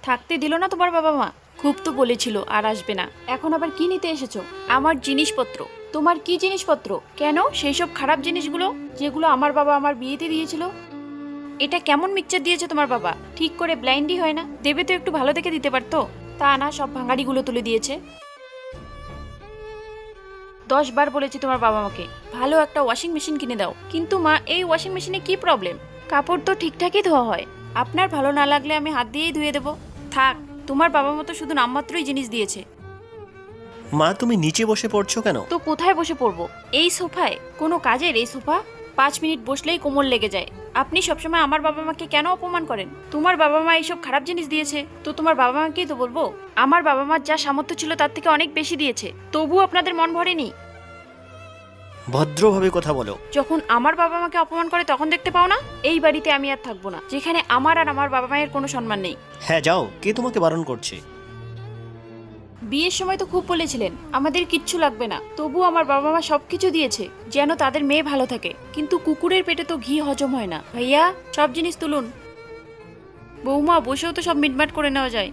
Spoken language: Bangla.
থাকতে দিল না তোমার বাবা মা? খুব তো বলেছিল আর আসবে না, এখন আবার কি নিতে এসেছো? আমার জিনিসপত্র। তোমার কি জিনিসপত্র? কেন সেই সব খারাপ জিনিসগুলো যেগুলো আমার বাবা আমার বিয়েতে দিয়েছিল? এটা কেমন মিক্সচার দিয়েছে তোমার বাবা? ঠিক করে ব্লাইন্ডই হয় না, দেবে তো একটু ভালো দেখে দিতে পারতো। তা না, সব ভাঙাড়িগুলো তুলে দিয়েছে। 10 বার বলেছি তোমার বাবা মাকে ভালো একটা ওয়াশিং মেশিন কিনে দাও, কিন্তু মা এই ওয়াশিং মেশিনে কি প্রবলেম? কাপড় তো ঠিকঠাকই ধোয়া হয়। আপনার ভালো না লাগলে আমি হাত দিয়েই ধুয়ে দেবো। থাক, তোমার বাবা মা তো শুধু নামমাত্রই জিনিস দিয়েছে। মা, তুমি নিচে বসে পড়ছো কেন? তো কোথায় বসে পড়বো? এই সোফায়? কোনো কাজের এই সোফা? 5 মিনিট বসলেই কোমর লেগে যায়। আপনি সবসময় আমার বাবা মাকে কেন অপমান করেন? তোমার বাবা মা এইসব খারাপ জিনিস দিয়েছে তো তোমার বাবা মাকেই তো বলবো। আমার বাবা মার যা সামর্থ্য ছিল তার থেকে অনেক বেশি দিয়েছে, তবুও আপনাদের মন ভরেনি। ভদ্রভাবে কথা বলো। যখন আমার বাবা মাকে অপমান করে তখন দেখতে পাও না? এই বাড়িতে আমি আর থাকবো না, যেখানে আমার আর আমার বাবা মায়ের কোনো সম্মান নেই। হ্যাঁ যাও, কে তোমাকে বারণ করছে? বিয়ের সময় তো খুব বলেছিলেন আমাদের কিচ্ছু লাগবে না, তবু আমার বাবা মা সবকিছু দিয়েছে যেন তাদের মেয়ে ভালো থাকে, কিন্তু কুকুরের পেটে তো ঘি হজম হয় না। ভাইয়া, সব জিনিস তুলুন। বৌমা, বসেও তো সব মিটমাট করে নেওয়া যায়।